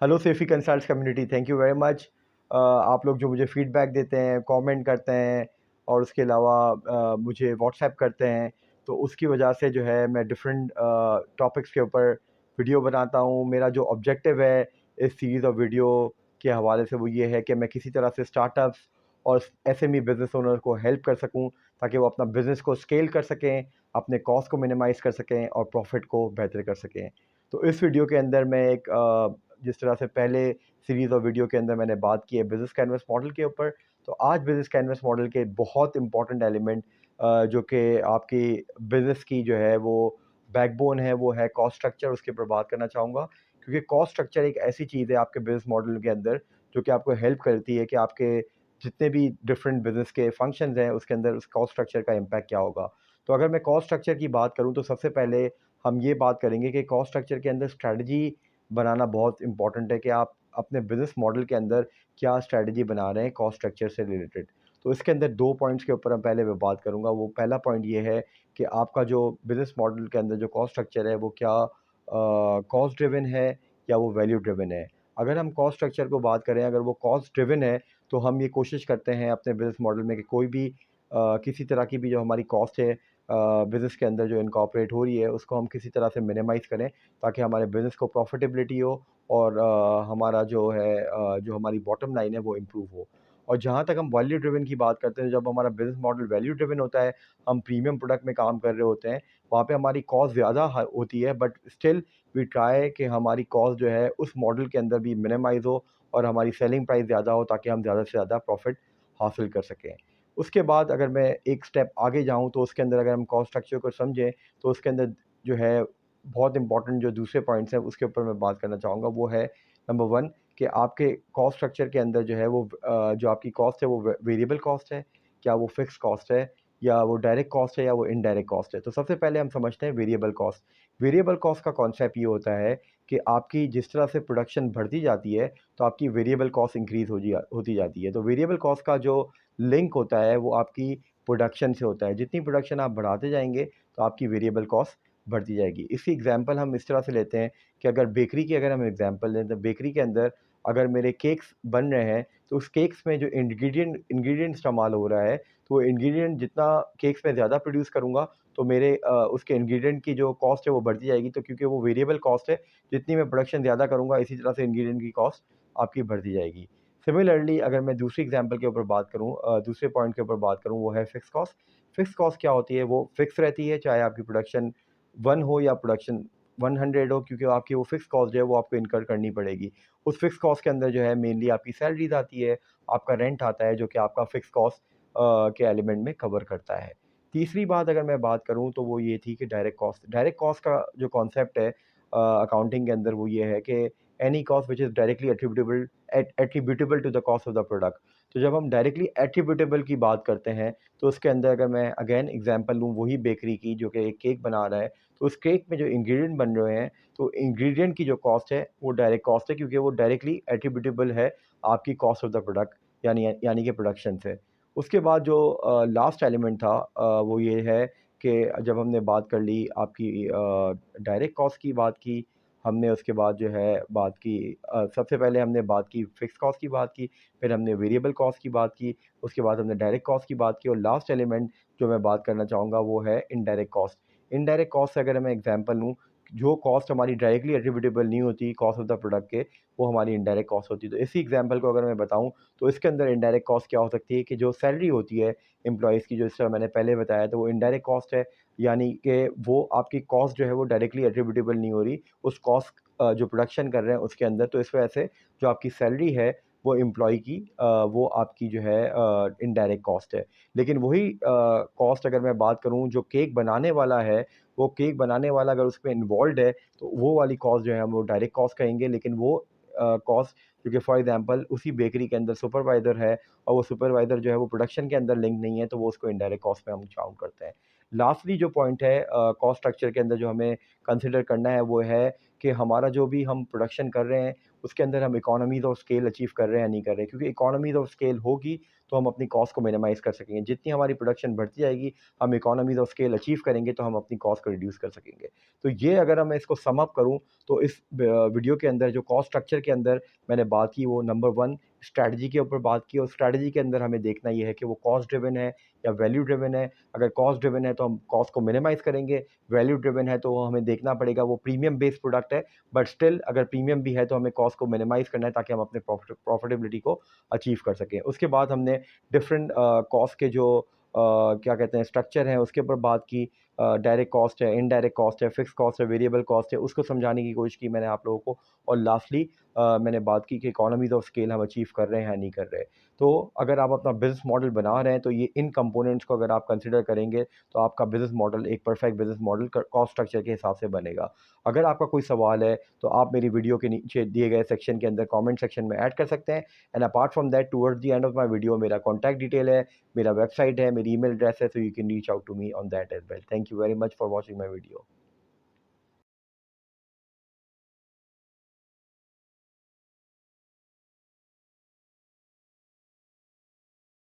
Hello Saifee consults community, thank you very much. आप लोग जो मुझे फीडबैक देते हैं, कमेंट करते हैं और उसके अलावा मुझे व्हाट्सएप करते हैं, तो उसकी वजह से जो है मैं डिफरेंट टॉपिक्स के ऊपर वीडियो बनाता हूँ। मेरा जो ऑब्जेक्टिव है इस सीरीज़ ऑफ वीडियो के हवाले से वो ये है कि मैं किसी तरह से स्टार्टअप्स और एसएमई बिजनेस ओनर को हेल्प कर सकूँ, ताकि वो अपना बिजनेस को स्केल कर सकें, अपने कॉस्ट को मिनिमाइज़ कर सकें और प्रॉफिट को बेहतर कर सकें। तो इस वीडियो के अंदर मैं एक जिस तरह से पहले सीरीज़ और वीडियो के अंदर मैंने बात की है बिज़नेस कैनवस मॉडल के ऊपर, तो आज बिज़नेस कैनवस मॉडल के बहुत इंपॉर्टेंट एलिमेंट जो कि आपकी बिज़नेस की जो है वो बैकबोन है, वो है कॉस्ट स्ट्रक्चर। उसके ऊपर बात करना चाहूँगा, क्योंकि कॉस्ट स्ट्रक्चर एक ऐसी चीज़ है आपके बिज़नेस मॉडल के अंदर जो कि आपको हेल्प करती है कि आपके जितने भी डिफरेंट बिज़नेस के फंक्शंस हैं उसके अंदर उस कॉस्ट स्ट्रक्चर का इम्पैक्ट क्या होगा। तो अगर मैं कॉस्ट स्ट्रक्चर की बात करूँ तो सबसे पहले हम ये बात करेंगे कि कॉस्ट स्ट्रक्चर के अंदर स्ट्रैटेजी बनाना बहुत इंपॉर्टेंट है कि आप अपने बिज़नेस मॉडल के अंदर क्या स्ट्रैटेजी बना रहे हैं कॉस्ट स्ट्रक्चर से रिलेटेड। तो इसके अंदर 2 पॉइंट्स के ऊपर पहले मैं बात करूँगा। वो पहला पॉइंट ये है कि आपका जो बिज़नेस मॉडल के अंदर जो कॉस्ट स्ट्रक्चर है वो क्या कॉस्ट ड्रिवन है या वो वैल्यू ड्रिवन है। अगर हम कॉस्ट स्ट्रक्चर को बात करें, अगर वो कॉस्ट ड्रिवन है, तो हम ये कोशिश करते हैं अपने बिज़नेस मॉडल में कि कोई भी किसी तरह की भी जो हमारी कॉस्ट है बिज़नेस के अंदर जो इनकॉर्पोरेट हो रही है उसको हम किसी तरह से मिनिमाइज़ करें, ताकि हमारे बिज़नेस को प्रॉफिटेबिलिटी हो और हमारा जो है जो हमारी बॉटम लाइन है वो इम्प्रूव हो। और जहाँ तक हम वैल्यू ड्रिवन की बात करते हैं, जब हमारा बिज़नेस मॉडल वैल्यू ड्रिवन होता है, हम प्रीमियम प्रोडक्ट में काम कर रहे होते हैं, वहाँ पे हमारी कॉस्ट ज़्यादा होती है, बट स्टिल वी ट्राई कि हमारी कॉस्ट जो है उस मॉडल के अंदर भी मिनिमाइज़ हो और हमारी सेलिंग प्राइस ज़्यादा हो, ताकि हम ज़्यादा से ज़्यादा प्रॉफिट हासिल कर सकें। उसके बाद अगर मैं एक स्टेप आगे जाऊँ तो उसके अंदर अगर हम कॉस्ट स्ट्रक्चर को समझें, तो उसके अंदर जो है बहुत इंपॉर्टेंट जो दूसरे पॉइंट्स हैं उसके ऊपर मैं बात करना चाहूँगा। वो है नंबर 1 कि आपके कॉस्ट स्ट्रक्चर के अंदर जो है वो जो आपकी कॉस्ट है वो वेरिएबल कॉस्ट है, क्या वो फिक्स्ड कॉस्ट है, या वो डायरेक्ट कॉस्ट है, या वो इनडायरेक्ट कॉस्ट है। तो सबसे पहले हम समझते हैं वेरिएबल कॉस्ट। वेरिएबल कॉस्ट का कॉन्सेप्ट ये होता है कि आपकी जिस तरह से प्रोडक्शन बढ़ती जाती है, तो आपकी वेरिएबल कॉस्ट इंक्रीज़ होती जाती है। तो वेरिएबल कॉस्ट का जो लिंक होता है वो आपकी प्रोडक्शन से होता है। जितनी प्रोडक्शन आप बढ़ाते जाएँगे, तो आपकी वेरिएबल कॉस्ट बढ़ती जाएगी। इसकी एग्ज़ाम्पल हम इस तरह से लेते हैं कि अगर बेकरी की अगर हम एग्ज़ाम्पल लें, तो बेकरी के अंदर अगर मेरे केक्स बन रहे हैं, तो उस केक्स में जो इंग्रीडिएंट इस्तेमाल हो रहा है, तो वो इंग्रीडिएंट जितना केक्स में ज़्यादा प्रोड्यूस करूँगा, तो मेरे उसके इंग्रीडिएंट की जो कॉस्ट है वो बढ़ती जाएगी। तो क्योंकि वो वेरिएबल कॉस्ट है, जितनी मैं प्रोडक्शन ज़्यादा करूँगा, इसी तरह से इंग्रीडिएंट की कॉस्ट आपकी बढ़ती जाएगी। सिमिलरली अगर मैं दूसरी एग्ज़ाम्पल के ऊपर बात करूँ, दूसरे पॉइंट के ऊपर बात करूँ, वो है फिक्स्ड कॉस्ट। फिक्स्ड कॉस्ट क्या होती है? वो फिक्स रहती है, चाहे आपकी प्रोडक्शन 1 हो या प्रोडक्शन 100 हो, क्योंकि आपकी वो फिक्स कॉस्ट जो है वो आपको इनकर करनी पड़ेगी। उस फिक्स कॉस्ट के अंदर जो है मेनली आपकी सैलरीज़ आती है, आपका रेंट आता है, जो कि आपका फिक्स कॉस्ट के एलिमेंट में कवर करता है। तीसरी बात अगर मैं बात करूँ तो वो ये थी कि डायरेक्ट कॉस्ट। डायरेक्ट कॉस्ट का जो कॉन्सेप्ट है अकाउंटिंग के अंदर, वो ये है कि any cost which is directly attributable to the cost of the product. तो जब हम डायरेक्टली एट्रिब्यूटेबल की बात करते हैं, तो उसके अंदर अगर मैं अगेन एग्जांपल लूँ वही बेकरी की, जो कि एक केक बना रहा है, तो उस केक में जो इंग्रीडिएंट बन रहे हैं, तो इंग्रीडिएंट की जो कॉस्ट है वो डायरेक्ट कॉस्ट है, क्योंकि वो डायरेक्टली एट्रिब्यूटेबल है आपकी कॉस्ट ऑफ द प्रोडक्ट, यानी कि प्रोडक्शन से। उसके बाद जो लास्ट एलिमेंट था वो ये है कि जब हमने बात कर ली आपकी डायरेक्ट कॉस्ट की बात की, हमने उसके बाद जो है बात की सबसे पहले हमने बात की फिक्स कॉस्ट की बात की, फिर हमने वेरिएबल कॉस्ट की बात की, उसके बाद हमने डायरेक्ट कॉस्ट की बात की, और लास्ट एलिमेंट जो मैं बात करना चाहूँगा वो है इनडायरेक्ट कॉस्ट। इनडायरेक्ट कॉस्ट से अगर मैं एग्जांपल लूँ, जो कॉस्ट हमारी डायरेक्टली एट्रिब्यूटेबल नहीं होती कॉस्ट ऑफ द प्रोडक्ट के, वो हमारी इनडायरेक्ट कॉस्ट होती है। तो इसी एग्जांपल को अगर मैं बताऊँ, तो इसके अंदर इनडायरेक्ट कॉस्ट क्या हो सकती है कि जो सैलरी होती है एम्प्लॉइज़ की, जो इस तरह मैंने पहले बताया, तो वो इनडायरेक्ट कॉस्ट है, यानी कि वो आपकी कॉस्ट जो है वो डायरेक्टली एट्रिब्यूटेबल नहीं हो रही उस कॉस्ट जो प्रोडक्शन कर रहे हैं उसके अंदर। तो इस वजह से जो आपकी सैलरी है वो एम्प्लॉय की वो आपकी जो है इनडायरेक्ट कॉस्ट है। लेकिन वही कॉस्ट अगर मैं बात करूँ, जो केक बनाने वाला है, वो केक बनाने वाला अगर उसमें इन्वॉल्व्ड है, तो वो वाली कॉस्ट जो है हम वो डायरेक्ट कॉस्ट कहेंगे। लेकिन वो कॉस्ट, क्योंकि फॉर एग्जांपल उसी बेकरी के अंदर सुपरवाइज़र है और वो सुपरवाइज़र जो है वो प्रोडक्शन के अंदर लिंक नहीं है, तो वो उसको इनडायरेक्ट कॉस्ट में हम काउंट करते हैं। लास्टली जो पॉइंट है कॉस्ट स्ट्रक्चर के अंदर जो हमें कंसिडर करना है, वो है कि हमारा जो भी हम प्रोडक्शन कर रहे हैं, उसके अंदर हम इकोनॉमीज़ ऑफ स्केल अचीव कर रहे हैं या नहीं कर रहे हैं। क्योंकि इकोनॉमीज़ ऑफ स्केल होगी, तो हम अपनी कॉस्ट को मिनिमाइज़ कर सकेंगे। जितनी हमारी प्रोडक्शन बढ़ती जाएगी, हम इकोनॉमीज़ ऑफ स्केल अचीव करेंगे, तो हम अपनी कॉस्ट को रिड्यूस कर सकेंगे। तो ये अगर मैं इसको सम अप करूँ, तो इस वीडियो के अंदर जो कॉस्ट स्ट्रक्चर के अंदर मैंने बात की, वो नंबर 1 स्ट्रैटेजी के ऊपर बात की, और स्ट्रैटेजी के अंदर हमें देखना ये है कि वो कॉस्ट ड्रिवन है या वैल्यू ड्रिवन है। अगर कॉस्ट ड्रिवन है तो हम कॉस्ट को मिनिमाइज़ करेंगे, वैल्यू ड्रिवन है तो हमें देखना पड़ेगा वो प्रीमियम बेस्ड प्रोडक्ट है, बट स्टिल अगर प्रीमियम भी है तो हमें कॉस्ट को मिनिमाइज़ करना है ताकि हम अपने प्रॉफिटेबिलिटी को अचीव कर सकें। उसके बाद हमने डिफरेंट कॉस्ट के जो क्या कहते हैं स्ट्रक्चर हैं उसके ऊपर बात की। डायरेक्ट कॉस्ट है, इनडायरेक्ट कॉस्ट है, फिक्स कॉस्ट है, वेरिएबल कॉस्ट है, उसको समझाने की कोशिश की मैंने आप लोगों को। और लास्टली मैंने बात की कि इकोनॉमीज़ ऑफ स्केल हम अचीव कर रहे हैं या नहीं कर रहे। तो अगर आप अपना बिज़नेस मॉडल बना रहे हैं तो ये इन कंपोनेंट्स को अगर आप कंसिडर करेंगे तो आपका बिज़नेस मॉडल एक perfect business model cost structure के हिसाब से बनेगा। अगर आपका कोई सवाल है तो आप मेरी वीडियो के नीचे दिए गए सेक्शन के अंदर कमेंट सेक्शन में ऐड कर सकते हैं। And apart from that, towards the end of my video मेरा कॉन्टैक्ट डिटेल है, मेरा वेबसाइट है, मेरी ईमेल एड्रेस है, so you can reach out to me on that as well. Thank you very much for watching my video.